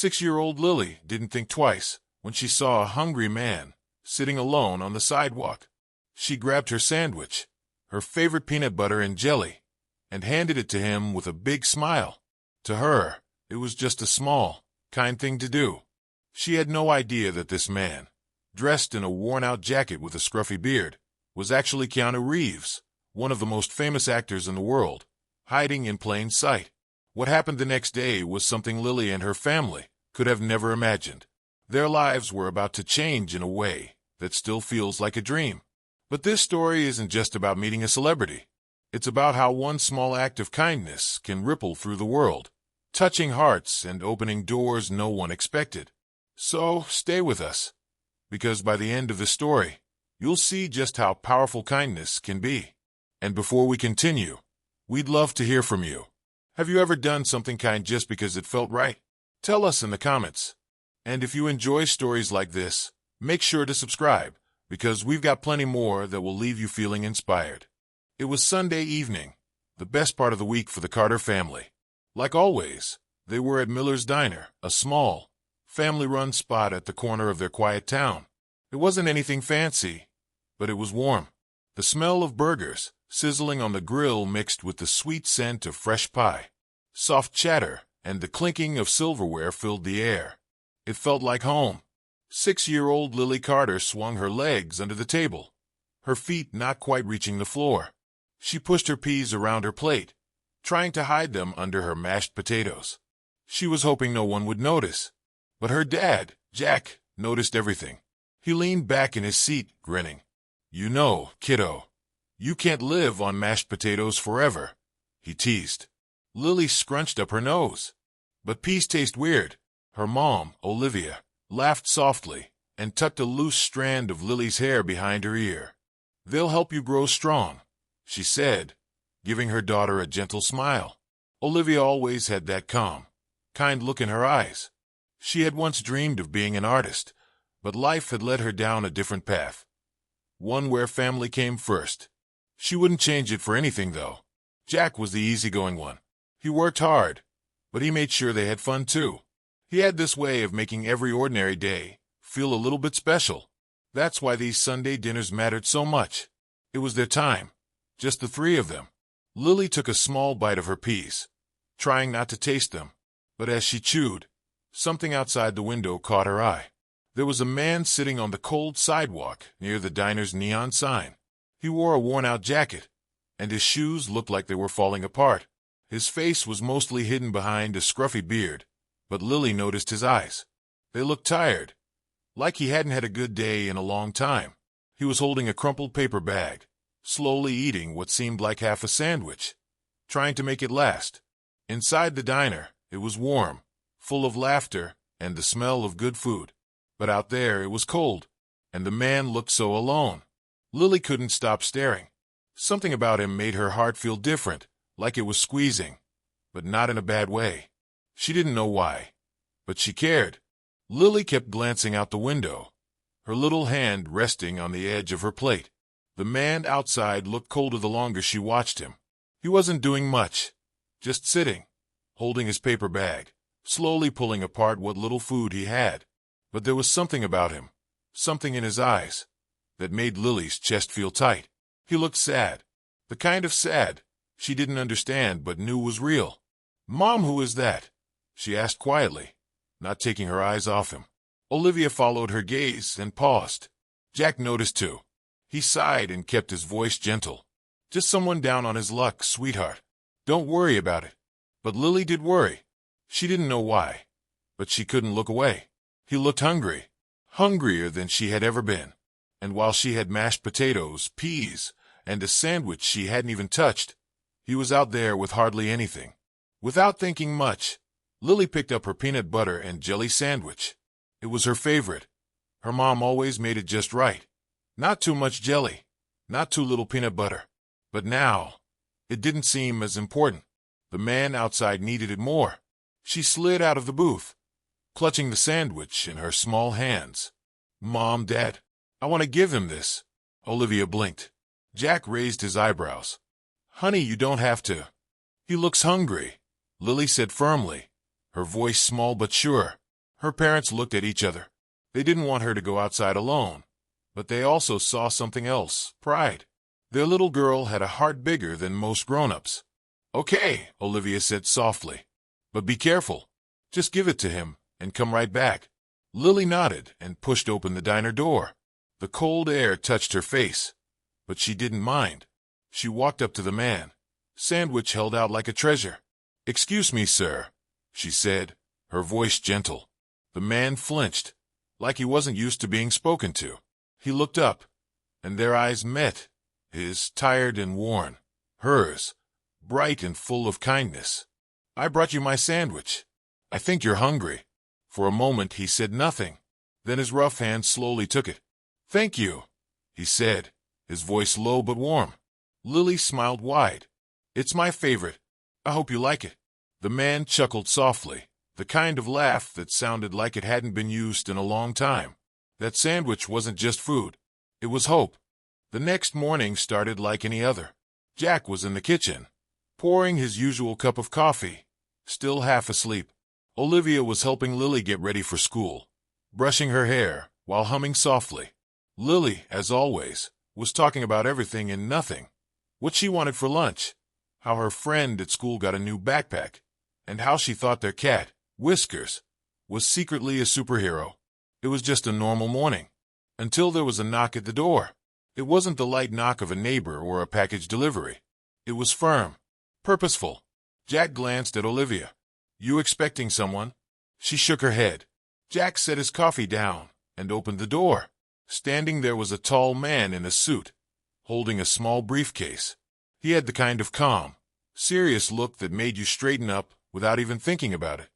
6-year-old Lily didn't think twice when she saw a hungry man sitting alone on the sidewalk. She grabbed her sandwich, her favorite peanut butter and jelly, and handed it to him with a big smile. To her, it was just a small, kind thing to do. She had no idea that this man, dressed in a worn-out jacket with a scruffy beard, was actually Keanu Reeves, one of the most famous actors in the world, hiding in plain sight. What happened the next day was something Lily and her family could have never imagined. Their lives were about to change in a way that still feels like a dream. But this story isn't just about meeting a celebrity. It's about how one small act of kindness can ripple through the world, touching hearts and opening doors no one expected. So stay with us, because by the end of the story, you'll see just how powerful kindness can be. And before we continue, we'd love to hear from you. Have you ever done something kind just because it felt right? Tell us in the comments. And if you enjoy stories like this, make sure to subscribe, because we've got plenty more that will leave you feeling inspired. It was Sunday evening, the best part of the week for the Carter family. Like always, they were at Miller's Diner, a small, family-run spot at the corner of their quiet town. It wasn't anything fancy, but it was warm. The smell of burgers sizzling on the grill mixed with the sweet scent of fresh pie. Soft chatter and the clinking of silverware filled the air. It felt like home. 6-year-old Lily Carter swung her legs under the table, her feet not quite reaching the floor. She pushed her peas around her plate, trying to hide them under her mashed potatoes. She was hoping no one would notice. But her dad, Jack, noticed everything. He leaned back in his seat, grinning. "You know, kiddo, you can't live on mashed potatoes forever," he teased. Lily scrunched up her nose. "But peas taste weird." Her mom, Olivia, laughed softly and tucked a loose strand of Lily's hair behind her ear. "They'll help you grow strong," she said, giving her daughter a gentle smile. Olivia always had that calm, kind look in her eyes. She had once dreamed of being an artist, but life had led her down a different path. One where family came first. She wouldn't change it for anything, though. Jack was the easygoing one. He worked hard, but he made sure they had fun too. He had this way of making every ordinary day feel a little bit special. That's why these Sunday dinners mattered so much. It was their time, just the three of them. Lily took a small bite of her peas, trying not to taste them, but as she chewed, something outside the window caught her eye. There was a man sitting on the cold sidewalk near the diner's neon sign. He wore a worn-out jacket, and his shoes looked like they were falling apart. His face was mostly hidden behind a scruffy beard, but Lily noticed his eyes. They looked tired, like he hadn't had a good day in a long time. He was holding a crumpled paper bag, slowly eating what seemed like half a sandwich, trying to make it last. Inside the diner, it was warm, full of laughter and the smell of good food. But out there it was cold, and the man looked so alone. Lily couldn't stop staring. Something about him made her heart feel different, like it was squeezing, but not in a bad way. She didn't know why, but she cared. Lily kept glancing out the window, her little hand resting on the edge of her plate. The man outside looked colder the longer she watched him. He wasn't doing much, just sitting, holding his paper bag, slowly pulling apart what little food he had. But there was something about him, something in his eyes, that made Lily's chest feel tight. He looked sad, the kind of sad she didn't understand but knew was real. "Mom, who is that?" she asked quietly, not taking her eyes off him. Olivia followed her gaze and paused. Jack noticed too. He sighed and kept his voice gentle. "Just someone down on his luck, sweetheart. Don't worry about it." But Lily did worry. She didn't know why, but she couldn't look away. He looked hungry, hungrier than she had ever been. And while she had mashed potatoes, peas, and a sandwich she hadn't even touched, he was out there with hardly anything. Without thinking much, Lily picked up her peanut butter and jelly sandwich. It was her favorite. Her mom always made it just right. Not too much jelly, not too little peanut butter. But now, it didn't seem as important. The man outside needed it more. She slid out of the booth, clutching the sandwich in her small hands. "Mom, Dad, I want to give him this." Olivia blinked. Jack raised his eyebrows. "Honey, you don't have to. He looks hungry," Lily said firmly, her voice small but sure. Her parents looked at each other. They didn't want her to go outside alone, but they also saw something else, pride. Their little girl had a heart bigger than most grown-ups. "Okay," Olivia said softly. "But be careful. Just give it to him and come right back." Lily nodded and pushed open the diner door. The cold air touched her face, but she didn't mind. She walked up to the man, sandwich held out like a treasure. "Excuse me, sir," she said, her voice gentle. The man flinched, like he wasn't used to being spoken to. He looked up, and their eyes met, his tired and worn, hers, bright and full of kindness. "I brought you my sandwich. I think you're hungry." For a moment he said nothing. Then his rough hand slowly took it. "Thank you," he said, his voice low but warm. Lily smiled wide. "It's my favorite. I hope you like it." The man chuckled softly, the kind of laugh that sounded like it hadn't been used in a long time. That sandwich wasn't just food. It was hope. The next morning started like any other. Jack was in the kitchen, pouring his usual cup of coffee, still half asleep. Olivia was helping Lily get ready for school, brushing her hair while humming softly. Lily, as always, was talking about everything and nothing. What she wanted for lunch, how her friend at school got a new backpack, and how she thought their cat, Whiskers, was secretly a superhero. It was just a normal morning, until there was a knock at the door. It wasn't the light knock of a neighbor or a package delivery. It was firm, purposeful. Jack glanced at Olivia. "You expecting someone?" She shook her head. Jack set his coffee down and opened the door. Standing there was a tall man in a suit, holding a small briefcase. He had the kind of calm, serious look that made you straighten up without even thinking about it.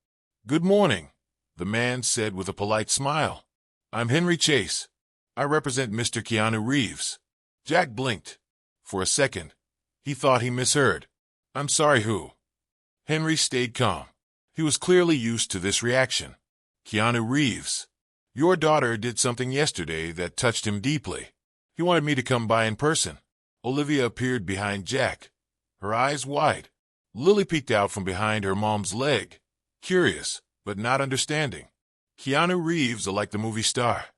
"Good morning," the man said with a polite smile. "I'm Henry Chase. I represent Mr. Keanu Reeves." Jack blinked. For a second, he thought he misheard. "I'm sorry, who?" Henry stayed calm. He was clearly used to this reaction. "Keanu Reeves. Your daughter did something yesterday that touched him deeply. He wanted me to come by in person." Olivia appeared behind Jack, her eyes wide. Lily peeked out from behind her mom's leg, curious, but not understanding. "Keanu Reeves like the movie star?"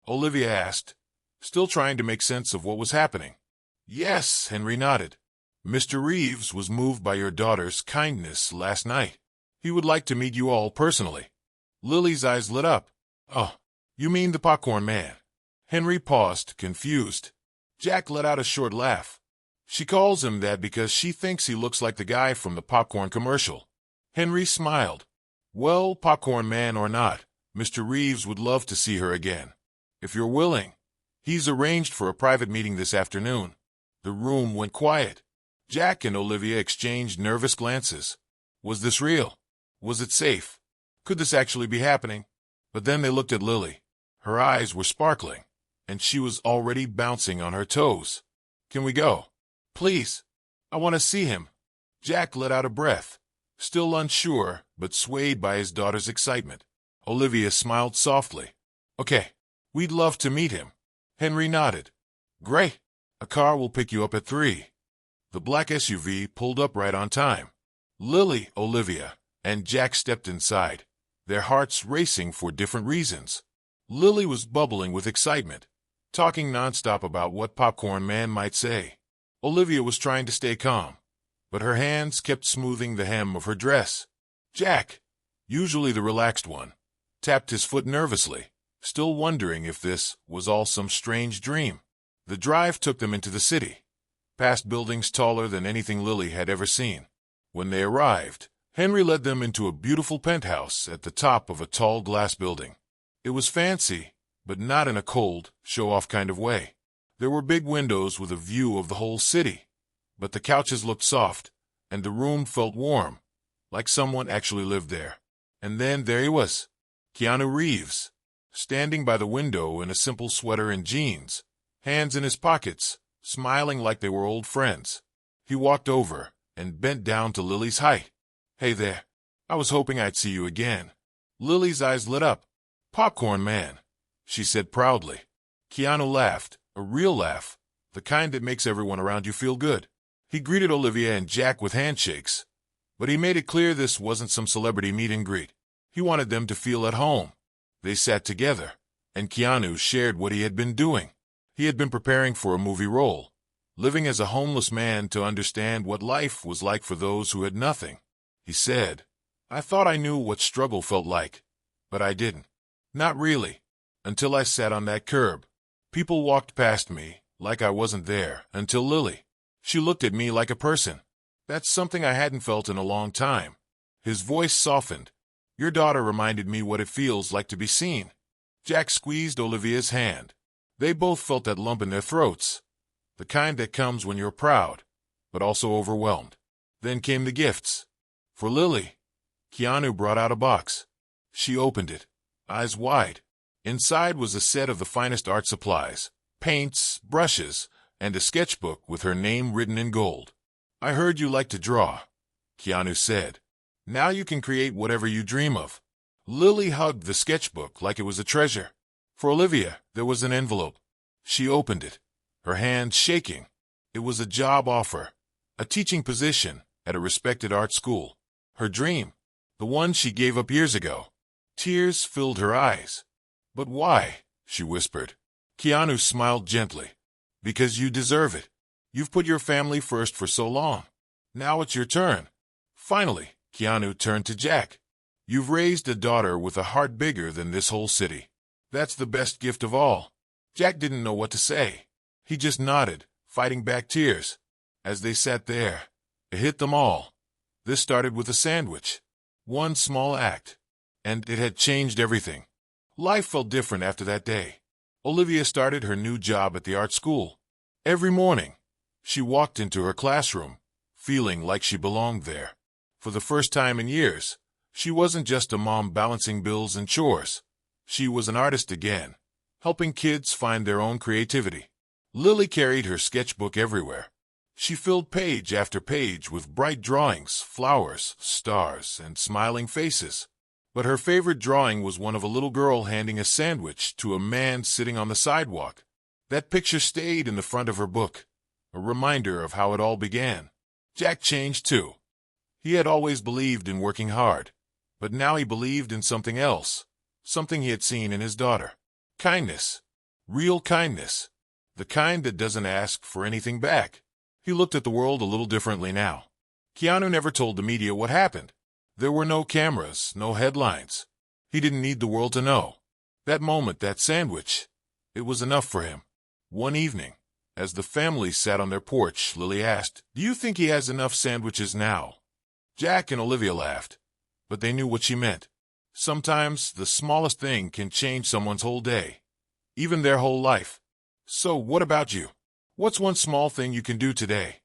Olivia asked, still trying to make sense of what was happening. "Yes," Henry nodded. "Mr. Reeves was moved by your daughter's kindness last night. He would like to meet you all personally." Lily's eyes lit up. "Oh, you mean the popcorn man?" Henry paused, confused. Jack let out a short laugh. "She calls him that because she thinks he looks like the guy from the popcorn commercial." Henry smiled. "Well, popcorn man or not, Mr. Reeves would love to see her again. If you're willing. He's arranged for a private meeting this afternoon." The room went quiet. Jack and Olivia exchanged nervous glances. Was this real? Was it safe? Could this actually be happening? But then they looked at Lily. Her eyes were sparkling, and she was already bouncing on her toes. "Can we go? Please. I want to see him." Jack let out a breath, still unsure, but swayed by his daughter's excitement. Olivia smiled softly. "Okay, we'd love to meet him." Henry nodded. "Great. A car will pick you up at 3. The black SUV pulled up right on time. Lily, Olivia, and Jack stepped inside, their hearts racing for different reasons. Lily was bubbling with excitement, talking nonstop about what Popcorn Man might say. Olivia was trying to stay calm, but her hands kept smoothing the hem of her dress. Jack, usually the relaxed one, tapped his foot nervously, still wondering if this was all some strange dream. The drive took them into the city, past buildings taller than anything Lily had ever seen. When they arrived, Henry led them into a beautiful penthouse at the top of a tall glass building. It was fancy, but not in a cold, show-off kind of way. There were big windows with a view of the whole city, but the couches looked soft, and the room felt warm, like someone actually lived there. And then there he was, Keanu Reeves, standing by the window in a simple sweater and jeans, hands in his pockets, smiling like they were old friends. He walked over and bent down to Lily's height. "Hey there. I was hoping I'd see you again." Lily's eyes lit up. "Popcorn Man," she said proudly. Keanu laughed, a real laugh, the kind that makes everyone around you feel good. He greeted Olivia and Jack with handshakes, but he made it clear this wasn't some celebrity meet and greet. He wanted them to feel at home. They sat together, and Keanu shared what he had been doing. He had been preparing for a movie role, living as a homeless man to understand what life was like for those who had nothing. He said, "I thought I knew what struggle felt like, but I didn't. Not really, until I sat on that curb. People walked past me, like I wasn't there, until Lily. She looked at me like a person. That's something I hadn't felt in a long time." His voice softened. "Your daughter reminded me what it feels like to be seen." Jack squeezed Olivia's hand. They both felt that lump in their throats, the kind that comes when you're proud, but also overwhelmed. Then came the gifts. For Lily, Keanu brought out a box. She opened it, eyes wide. Inside was a set of the finest art supplies, paints, brushes, and a sketchbook with her name written in gold. "I heard you like to draw," Keanu said. "Now you can create whatever you dream of." Lily hugged the sketchbook like it was a treasure. For Olivia, there was an envelope. She opened it, her hand shaking. It was a job offer, a teaching position at a respected art school. Her dream, the one she gave up years ago. Tears filled her eyes. "But why?" she whispered. Keanu smiled gently. "Because you deserve it. You've put your family first for so long. Now it's your turn." Finally, Keanu turned to Jack. "You've raised a daughter with a heart bigger than this whole city. That's the best gift of all." Jack didn't know what to say. He just nodded, fighting back tears. As they sat there, it hit them all. This started with a sandwich. One small act. And it had changed everything. Life felt different after that day. Olivia started her new job at the art school. Every morning, she walked into her classroom, feeling like she belonged there. For the first time in years, she wasn't just a mom balancing bills and chores. She was an artist again, helping kids find their own creativity. Lily carried her sketchbook everywhere. She filled page after page with bright drawings, flowers, stars, and smiling faces. But her favorite drawing was one of a little girl handing a sandwich to a man sitting on the sidewalk. That picture stayed in the front of her book, a reminder of how it all began. Jack changed too. He had always believed in working hard, but now he believed in something else, something he had seen in his daughter. Kindness. Real kindness. The kind that doesn't ask for anything back. He looked at the world a little differently now. Keanu never told the media what happened. There were no cameras, no headlines. He didn't need the world to know. That moment, that sandwich, it was enough for him. One evening, as the family sat on their porch, Lily asked, "Do you think he has enough sandwiches now?" Jack and Olivia laughed, but they knew what she meant. Sometimes the smallest thing can change someone's whole day, even their whole life. So what about you? What's one small thing you can do today?